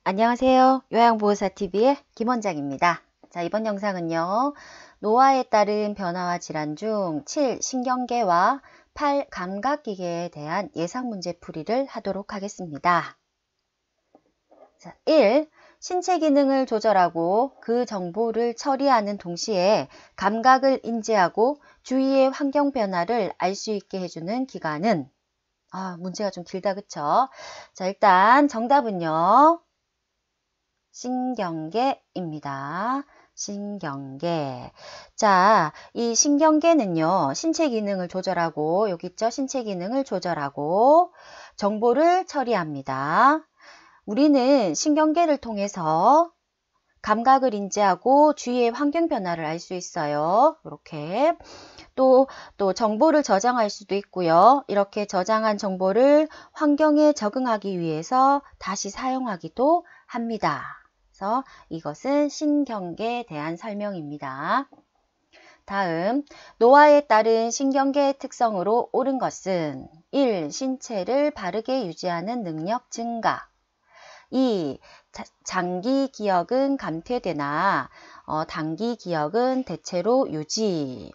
안녕하세요. 요양보호사TV의 김원장입니다. 자, 이번 영상은요. 노화에 따른 변화와 질환 중 7. 신경계와 8. 감각기계에 대한 예상문제풀이를 하도록 하겠습니다. 자, 1. 신체 기능을 조절하고 그 정보를 처리하는 동시에 감각을 인지하고 주위의 환경 변화를 알 수 있게 해주는 기관은 문제가 좀 길다, 그쵸? 자, 일단 정답은요. 신경계입니다. 신경계. 자, 이 신경계는요, 신체 기능을 조절하고, 여기 있죠? 신체 기능을 조절하고, 정보를 처리합니다. 우리는 신경계를 통해서 감각을 인지하고 주위의 환경 변화를 알 수 있어요. 이렇게. 또 정보를 저장할 수도 있고요. 이렇게 저장한 정보를 환경에 적응하기 위해서 다시 사용하기도 합니다. 그래서 이것은 신경계에 대한 설명입니다. 다음, 노화에 따른 신경계의 특성으로 옳은 것은 1. 신체를 바르게 유지하는 능력 증가. 2. 장기 기억은 감퇴되나 단기 기억은 대체로 유지.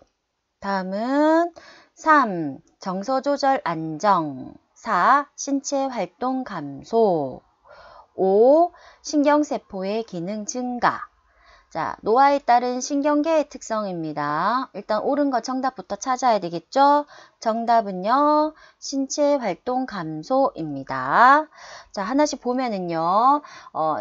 다음은 3. 정서 조절 안정. 4. 신체 활동 감소. 5. 신경세포의 기능 증가. 자, 노화에 따른 신경계의 특성입니다. 일단 옳은 거 정답부터 찾아야 되겠죠? 정답은요, 신체 활동 감소입니다. 자, 하나씩 보면은요,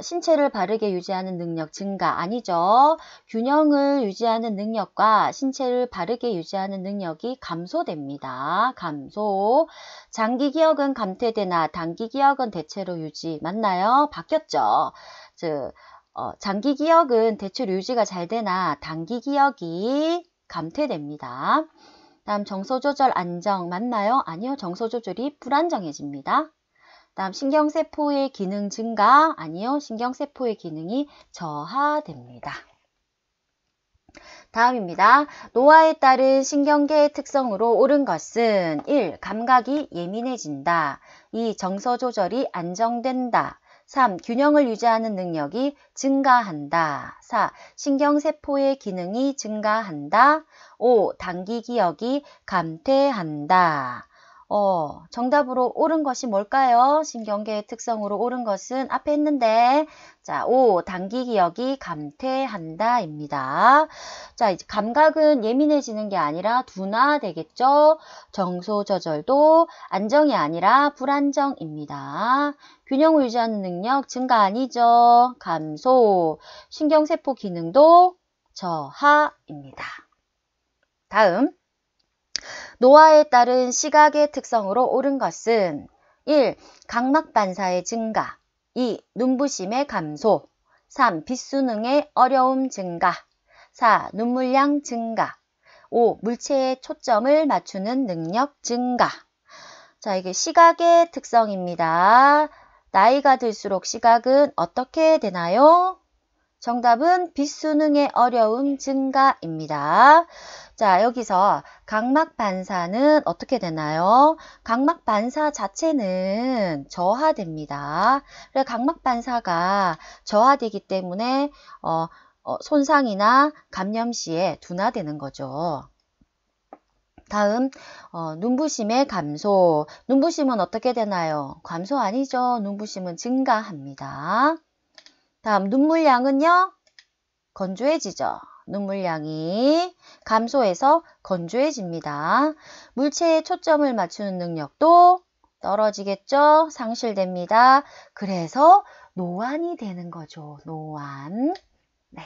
신체를 바르게 유지하는 능력 증가 아니죠? 균형을 유지하는 능력과 신체를 바르게 유지하는 능력이 감소됩니다. 감소. 장기 기억은 감퇴되나 단기 기억은 대체로 유지. 맞나요? 바뀌었죠? 즉, 장기 기억은 대체로 유지가 잘 되나 단기 기억이 감퇴됩니다. 다음 정서 조절 안정 맞나요? 아니요. 정서 조절이 불안정해집니다. 다음 신경세포의 기능 증가 아니요. 신경세포의 기능이 저하됩니다. 다음입니다. 노화에 따른 신경계의 특성으로 옳은 것은 1. 감각이 예민해진다. 2. 정서 조절이 안정된다. 3. 균형을 유지하는 능력이 증가한다. 4. 신경세포의 기능이 증가한다. 5. 단기 기억이 감퇴한다. 정답으로 옳은 것이 뭘까요? 신경계의 특성으로 옳은 것은 앞에 했는데, 자, 5. 단기 기억이 감퇴한다 입니다. 자, 이제 감각은 예민해지는 게 아니라 둔화되겠죠? 정서 조절도 안정이 아니라 불안정입니다. 균형을 유지하는 능력 증가 아니죠? 감소. 신경세포 기능도 저하입니다. 다음. 노화에 따른 시각의 특성으로 옳은 것은 1. 각막 반사의 증가. 2. 눈부심의 감소. 3. 빛수능의 어려움 증가. 4. 눈물량 증가. 5. 물체에 초점을 맞추는 능력 증가. 자, 이게 시각의 특성입니다. 나이가 들수록 시각은 어떻게 되나요? 정답은 빛수능의 어려움 증가입니다. 자, 여기서 각막 반사는 어떻게 되나요? 각막 반사 자체는 저하됩니다. 그래서 각막 반사가 저하되기 때문에 손상이나 감염 시에 둔화되는 거죠. 다음 눈부심의 감소. 눈부심은 어떻게 되나요? 감소 아니죠. 눈부심은 증가합니다. 다음 눈물량은요? 건조해지죠. 눈물량이 감소해서 건조해집니다. 물체에 초점을 맞추는 능력도 떨어지겠죠. 상실됩니다. 그래서 노안이 되는 거죠. 노안. 네.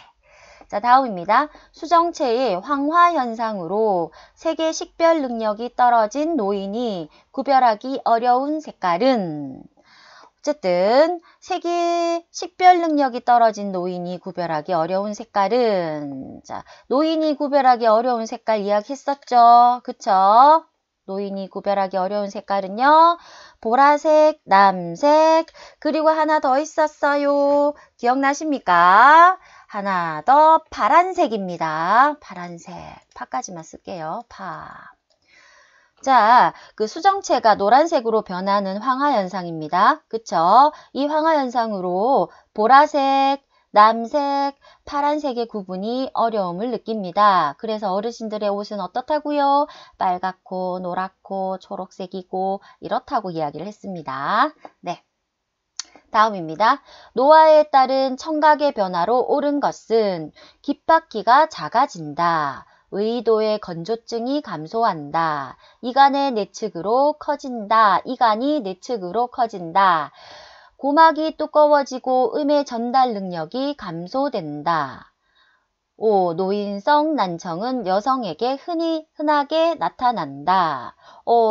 자, 다음입니다. 수정체의 황화 현상으로 세계 식별 능력이 떨어진 노인이 구별하기 어려운 색깔은 어쨌든 세계 식별 능력이 떨어진 노인이 구별하기 어려운 색깔은 자, 노인이 구별하기 어려운 색깔 이야기했었죠. 그쵸? 노인이 구별하기 어려운 색깔은요. 보라색, 남색, 그리고 하나 더 있었어요. 기억나십니까? 하나 더 파란색입니다. 파란색. 파까지만 쓸게요. 파. 자, 그 수정체가 노란색으로 변하는 황화현상입니다. 그쵸? 이 황화현상으로 보라색, 남색, 파란색의 구분이 어려움을 느낍니다. 그래서 어르신들의 옷은 어떻다고요? 빨갛고 노랗고 초록색이고 이렇다고 이야기를 했습니다. 네. 다음입니다. 노화에 따른 청각의 변화로 옳은 것은 귓바퀴가 작아진다. 의도의 건조증이 감소한다. 이간의 내측으로 커진다. 이간이 내측으로 커진다. 고막이 두꺼워지고 음의 전달 능력이 감소된다. 5. 노인성 난청은 여성에게 흔하게 나타난다.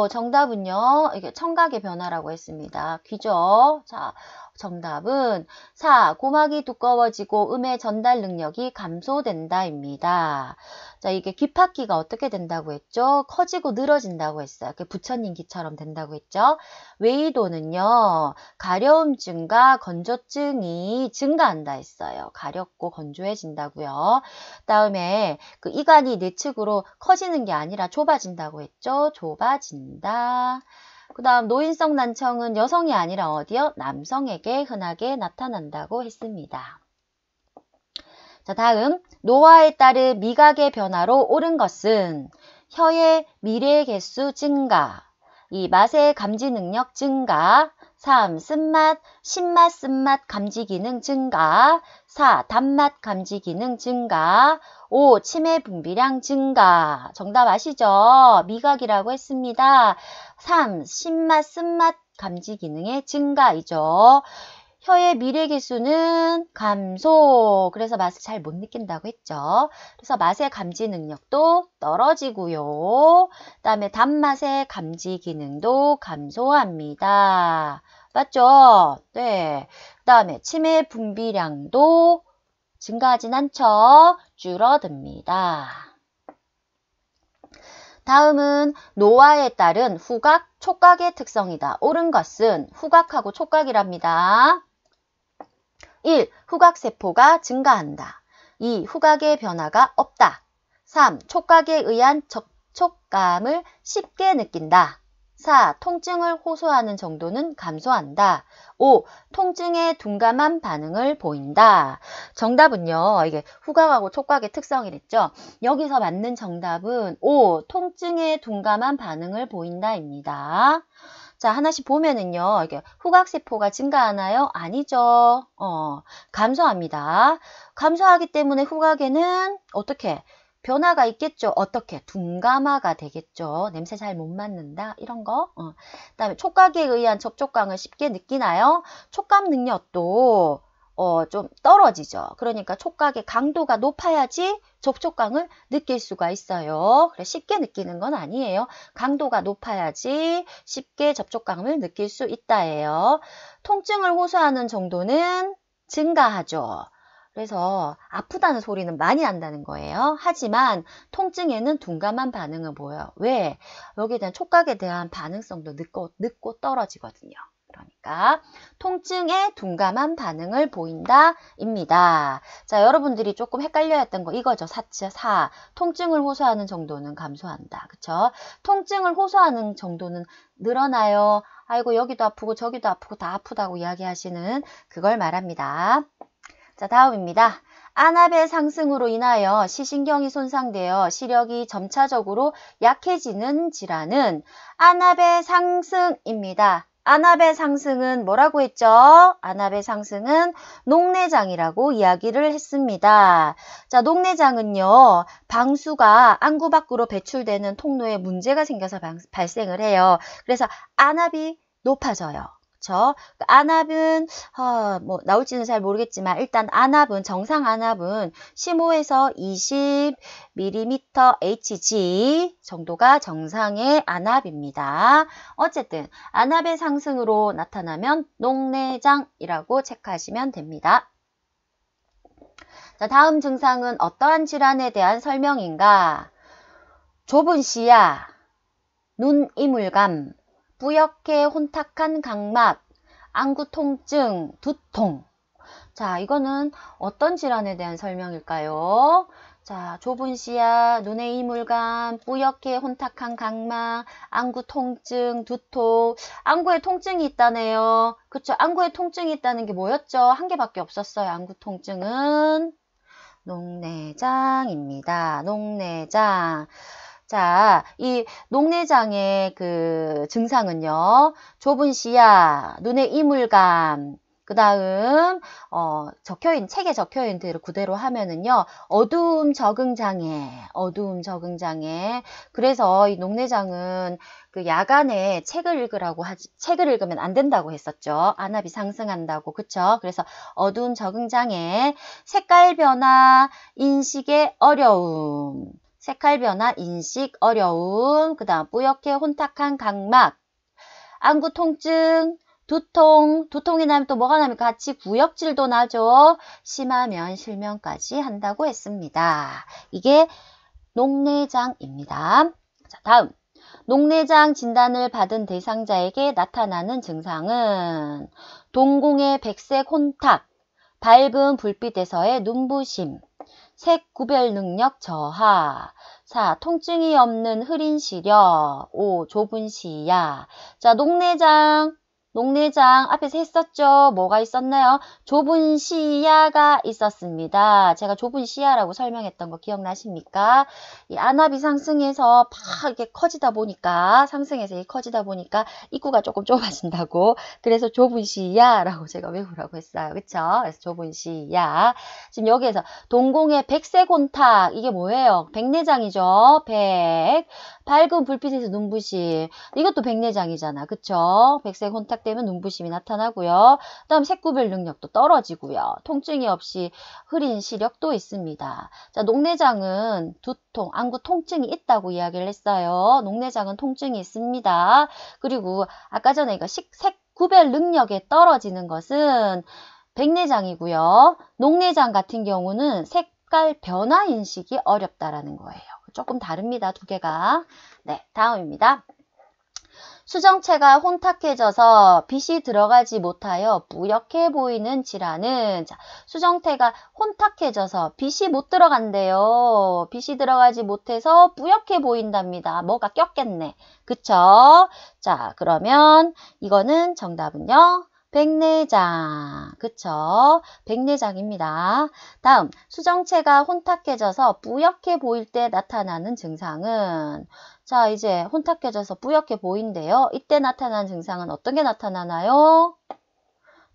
정답은요. 이게 청각의 변화라고 했습니다. 귀죠? 자, 정답은 4. 고막이 두꺼워지고 음의 전달 능력이 감소된다입니다. 자, 이게 귓바퀴가 어떻게 된다고 했죠? 커지고 늘어진다고 했어요. 부처님 귀처럼 된다고 했죠? 외이도는요. 가려움증과 건조증이 증가한다 했어요. 가렵고 건조해진다고요. 다음에 그 이간이 내측으로 커지는 게 아니라 좁아진다고 했죠? 좁아진다. 그 다음 노인성 난청은 여성이 아니라 어디요? 남성에게 흔하게 나타난다고 했습니다. 자, 다음 노화에 따른 미각의 변화로 옳은 것은 혀의 미래 개수 증가, 이 맛의 감지 능력 증가, 3. 쓴맛, 신맛, 쓴맛 감지 기능 증가, 4. 단맛 감지 기능 증가, 5. 치매 분비량 증가. 정답 아시죠? 미각이라고 했습니다. 3. 신맛, 쓴맛 감지 기능의 증가이죠. 혀의 미래 개수는 감소. 그래서 맛을 잘 못 느낀다고 했죠. 그래서 맛의 감지 능력도 떨어지고요. 그다음에 단맛의 감지 기능도 감소합니다. 맞죠? 네. 그다음에 치매 분비량도 증가하진 않죠. 줄어듭니다. 다음은 노화에 따른 후각, 촉각의 특성이다. 옳은 것은 후각하고 촉각이랍니다. 1. 후각세포가 증가한다. 2. 후각의 변화가 없다. 3. 촉각에 의한 접촉감을 쉽게 느낀다. 4. 통증을 호소하는 정도는 감소한다. 5. 통증에 둔감한 반응을 보인다. 정답은요. 이게 후각하고 촉각의 특성이랬죠. 여기서 맞는 정답은 5. 통증에 둔감한 반응을 보인다입니다. 자, 하나씩 보면은요. 이게 후각세포가 증가하나요? 아니죠. 감소합니다. 감소하기 때문에 후각에는 어떻게? 변화가 있겠죠. 어떻게? 둔감화가 되겠죠. 냄새 잘 못 맡는다. 이런 거. 그다음에 촉각에 의한 접촉감을 쉽게 느끼나요? 촉감 능력도 좀 떨어지죠. 그러니까 촉각의 강도가 높아야지 접촉감을 느낄 수가 있어요. 그래, 쉽게 느끼는 건 아니에요. 강도가 높아야지 쉽게 접촉감을 느낄 수 있다예요. 통증을 호소하는 정도는 증가하죠. 그래서 아프다는 소리는 많이 난다는 거예요. 하지만 통증에는 둔감한 반응을 보여요. 왜? 여기에 대한 촉각에 대한 반응성도 늦고 떨어지거든요. 그러니까 통증에 둔감한 반응을 보인다 입니다. 자, 여러분들이 조금 헷갈려 했던 거 이거죠. 4. 통증을 호소하는 정도는 감소한다. 그쵸? 통증을 호소하는 정도는 늘어나요. 아이고 여기도 아프고 저기도 아프고 다 아프다고 이야기하시는 그걸 말합니다. 자, 다음입니다. 안압의 상승으로 인하여 시신경이 손상되어 시력이 점차적으로 약해지는 질환은 안압의 상승입니다. 안압의 상승은 뭐라고 했죠? 안압의 상승은 녹내장이라고 이야기를 했습니다. 자, 녹내장은요, 방수가 안구 밖으로 배출되는 통로에 문제가 생겨서 발생을 해요. 그래서 안압이 높아져요. 그쵸? 안압은 뭐 나올지는 잘 모르겠지만 일단 안압은 정상 안압은 15에서 20mm Hg 정도가 정상의 안압입니다. 어쨌든 안압의 상승으로 나타나면 녹내장이라고 체크하시면 됩니다. 자, 다음 증상은 어떠한 질환에 대한 설명인가? 좁은 시야, 눈 이물감, 뿌옇게 혼탁한 각막, 안구 통증, 두통. 자, 이거는 어떤 질환에 대한 설명일까요? 자, 좁은 시야, 눈의 이물감, 뿌옇게 혼탁한 각막, 안구 통증, 두통. 안구에 통증이 있다네요. 그쵸? 안구에 통증이 있다는 게 뭐였죠? 한 개밖에 없었어요. 안구 통증은 녹내장입니다. 녹내장. 자, 이 녹내장의 그 증상은요. 좁은 시야, 눈의 이물감, 그 다음 책에 적혀있는 대로 그대로 하면은요. 어두움 적응장애, 어두움 적응장애. 그래서 이 녹내장은 그 야간에 책을 읽으면 안 된다고 했었죠. 안압이 상승한다고, 그쵸? 그래서 어두움 적응장애, 색깔 변화, 인식의 어려움. 색깔 변화, 인식 어려움, 그 다음 뿌옇게 혼탁한 각막, 안구 통증, 두통이 나면 또 뭐가 나면 같이 구역질도 나죠. 심하면 실명까지 한다고 했습니다. 이게 녹내장입니다. 자, 다음. 녹내장 진단을 받은 대상자에게 나타나는 증상은 동공의 백색 혼탁, 밝은 불빛에서의 눈부심, 색 구별 능력 저하. 4. 통증이 없는 흐린 시력. 5. 좁은 시야. 자, 녹내장 앞에서 했었죠. 뭐가 있었나요? 좁은 시야가 있었습니다. 제가 좁은 시야라고 설명했던 거 기억나십니까? 이 안압이 상승해서 막 이렇게 커지다 보니까 입구가 조금 좁아진다고. 그래서 좁은 시야라고 제가 외우라고 했어요. 그쵸? 그래서 좁은 시야. 지금 여기에서 동공의 백색 혼탁. 이게 뭐예요? 백내장이죠. 밝은 불빛에서 눈부심. 이것도 백내장이잖아. 그쵸? 백색 혼탁 되면 눈부심이 나타나고요. 그 다음 색구별 능력도 떨어지고요. 통증이 없이 흐린 시력도 있습니다. 자, 녹내장은 두통, 안구 통증이 있다고 이야기를 했어요. 녹내장은 통증이 있습니다. 그리고 아까 전에 이거 색구별 능력에 떨어지는 것은 백내장이고요. 녹내장 같은 경우는 색깔 변화 인식이 어렵다라는 거예요. 조금 다릅니다. 두 개가. 네, 다음입니다. 수정체가 혼탁해져서 빛이 들어가지 못하여 뿌옇게 보이는 질환은, 자, 수정체가 혼탁해져서 빛이 못 들어간대요. 빛이 들어가지 못해서 뿌옇게 보인답니다. 뭐가 꼈겠네. 그쵸? 자, 그러면 이거는 정답은요. 백내장. 그쵸? 백내장입니다. 다음, 수정체가 혼탁해져서 뿌옇게 보일 때 나타나는 증상은, 자, 이제 혼탁해져서 뿌옇게 보인대요. 이때 나타나는 증상은 어떤 게 나타나나요?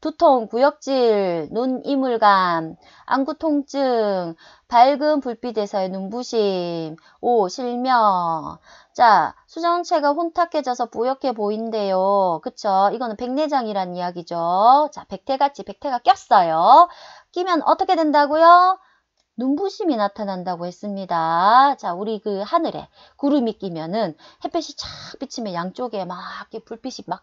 두통, 구역질, 눈 이물감, 안구 통증, 밝은 불빛에서의 눈부심, 5. 실명. 자, 수정체가 혼탁해져서 뿌옇게 보인대요. 그쵸? 이거는 백내장이란 이야기죠. 자, 백태가 꼈어요. 끼면 어떻게 된다고요? 눈부심이 나타난다고 했습니다. 자, 우리 그 하늘에 구름이 끼면은 햇빛이 쫙 비치면 양쪽에 막 이렇게 불빛이 막,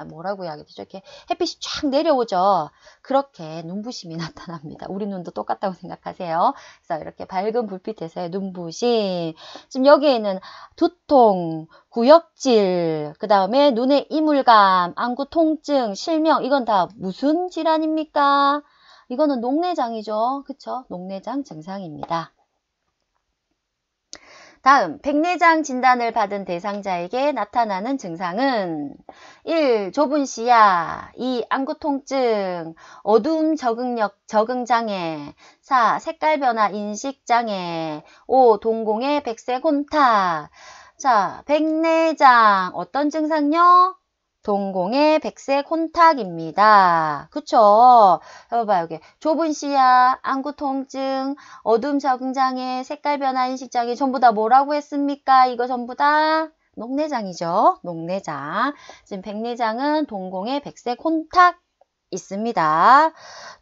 뭐라고 해야 되죠? 이렇게 햇빛이 쫙 내려오죠. 그렇게 눈부심이 나타납니다. 우리 눈도 똑같다고 생각하세요. 그래서 이렇게 밝은 불빛에서의 눈부심. 지금 여기에는 두통, 구역질, 그 다음에 눈의 이물감, 안구 통증, 실명, 이건 다 무슨 질환입니까? 이거는 녹내장이죠. 그쵸? 녹내장 증상입니다. 다음, 백내장 진단을 받은 대상자에게 나타나는 증상은 1. 좁은 시야, 2. 안구 통증, 어두움 적응장애, 4. 색깔 변화 인식장애, 5. 동공의 백색 혼탁. 자, 백내장 어떤 증상요? 동공의 백색 혼탁입니다. 그쵸? 봐봐요. 여기 좁은 시야, 안구 통증, 어둠 적응장애, 색깔 변화 인식장애 전부 다 뭐라고 했습니까? 이거 전부 다 녹내장이죠. 녹내장. 지금 백내장은 동공의 백색 혼탁 있습니다.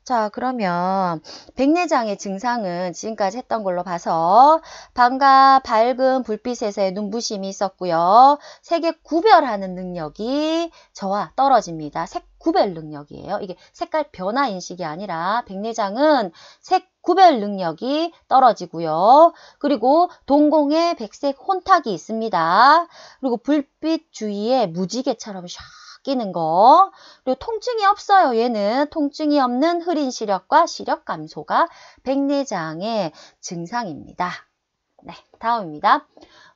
자, 그러면 백내장의 증상은 지금까지 했던 걸로 봐서 밤과 밝은 불빛에서의 눈부심이 있었고요. 색의 구별하는 능력이 저와 떨어집니다. 색 구별 능력이에요. 이게 색깔 변화 인식이 아니라 백내장은 색 구별 능력이 떨어지고요. 그리고 동공의 백색 혼탁이 있습니다. 그리고 불빛 주위에 무지개처럼 샥 바뀌는 거. 그리고 통증이 없어요. 얘는 통증이 없는 흐린 시력과 시력 감소가 백내장의 증상입니다. 네, 다음입니다.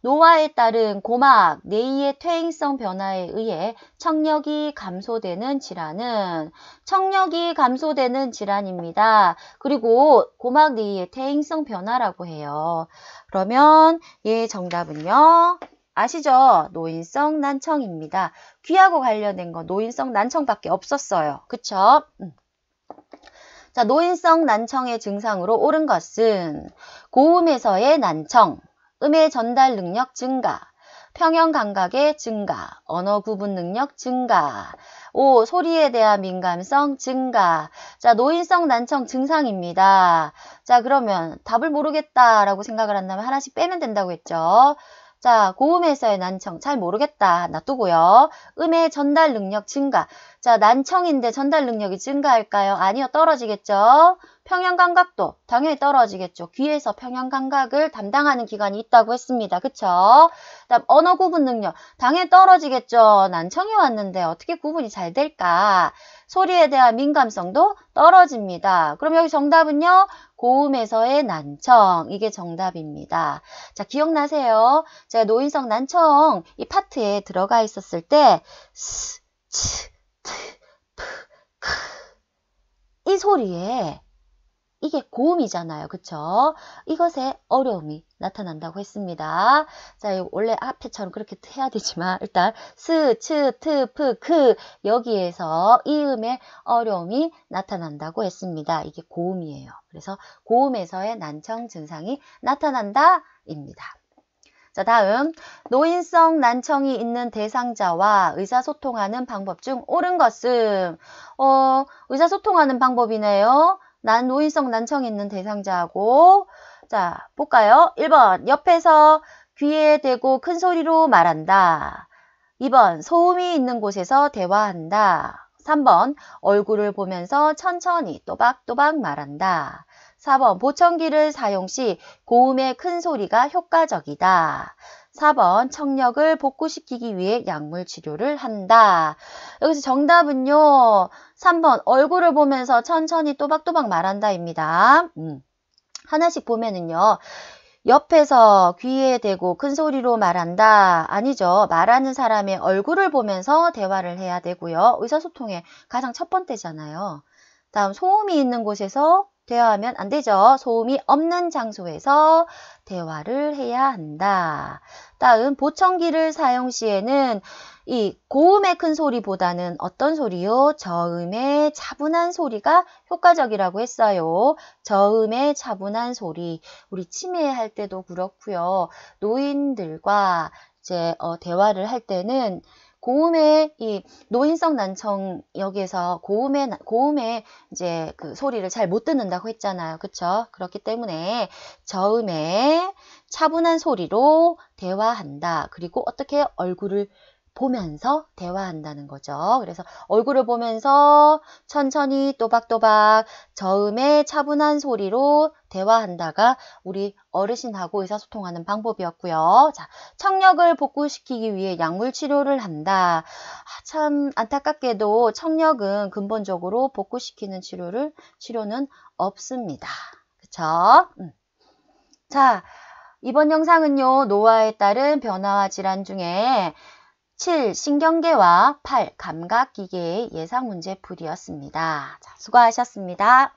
노화에 따른 고막, 뇌의 퇴행성 변화에 의해 청력이 감소되는 질환은 청력이 감소되는 질환입니다. 그리고 고막 뇌의 퇴행성 변화라고 해요. 그러면 얘 정답은요. 아시죠? 노인성 난청입니다. 귀하고 관련된 거 노인성 난청밖에 없었어요. 그쵸? 자, 노인성 난청의 증상으로 옳은 것은 고음에서의 난청, 음의 전달 능력 증가, 평형 감각의 증가, 언어 구분 능력 증가, 5. 소리에 대한 민감성 증가. 자, 노인성 난청 증상입니다. 자, 그러면 답을 모르겠다라고 생각을 한다면 하나씩 빼면 된다고 했죠. 자, 고음에서의 난청 잘 모르겠다 놔두고요. 음의 전달 능력 증가. 자, 난청인데 전달 능력이 증가할까요? 아니요, 떨어지겠죠. 평형 감각도 당연히 떨어지겠죠. 귀에서 평형 감각을 담당하는 기관이 있다고 했습니다. 그쵸? 그다음 언어 구분 능력 당연히 떨어지겠죠. 난청이 왔는데 어떻게 구분이 잘 될까? 소리에 대한 민감성도 떨어집니다. 그럼 여기 정답은요. 고음에서의 난청. 이게 정답입니다. 자, 기억나세요? 제가 노인성 난청 이 파트에 들어가 있었을 때 스, 치, 트, 프, 크. 이 소리에 이게 고음이잖아요. 그쵸? 이것에 어려움이 나타난다고 했습니다. 자, 원래 앞에처럼 그렇게 해야 되지만 일단 스, 츠, 트, 프, 크 여기에서 이음에 어려움이 나타난다고 했습니다. 이게 고음이에요. 그래서 고음에서의 난청 증상이 나타난다 입니다. 자, 다음 노인성 난청이 있는 대상자와 의사소통하는 방법 중 옳은 것은 의사소통하는 방법이네요. 난 노인성 난청이 있는 대상자하고 자, 볼까요? 1번 옆에서 귀에 대고 큰 소리로 말한다. 2번 소음이 있는 곳에서 대화한다. 3번 얼굴을 보면서 천천히 또박또박 말한다. 4번 보청기를 사용 시 고음의 큰 소리가 효과적이다. 4번 청력을 복구시키기 위해 약물 치료를 한다. 여기서 정답은요. 3번 얼굴을 보면서 천천히 또박또박 말한다입니다. 하나씩 보면은요. 옆에서 귀에 대고 큰 소리로 말한다. 아니죠. 말하는 사람의 얼굴을 보면서 대화를 해야 되고요. 의사소통의 가장 첫 번째잖아요. 다음 소음이 있는 곳에서 대화하면 안 되죠. 소음이 없는 장소에서 대화를 해야 한다. 다음 보청기를 사용 시에는 이 고음의 큰 소리보다는 어떤 소리요? 저음의 차분한 소리가 효과적이라고 했어요. 저음의 차분한 소리. 우리 치매할 때도 그렇고요. 노인들과 이제 대화를 할 때는 고음의 이 노인성 난청 여기에서 고음의 이제 그 소리를 잘 못 듣는다고 했잖아요. 그쵸? 그렇기 때문에 저음의 차분한 소리로 대화한다. 그리고 어떻게 얼굴을 보면서 대화한다는 거죠. 그래서 얼굴을 보면서 천천히 또박또박 저음의 차분한 소리로 대화한다가 우리 어르신하고 의사소통하는 방법이었고요. 자, 청력을 복구시키기 위해 약물 치료를 한다. 참 안타깝게도 청력은 근본적으로 복구시키는 치료는 없습니다. 그쵸? 자, 이번 영상은요. 노화에 따른 변화와 질환 중에 7. 신경계와 8. 감각기계의 예상 문제풀이였습니다. 자, 수고하셨습니다.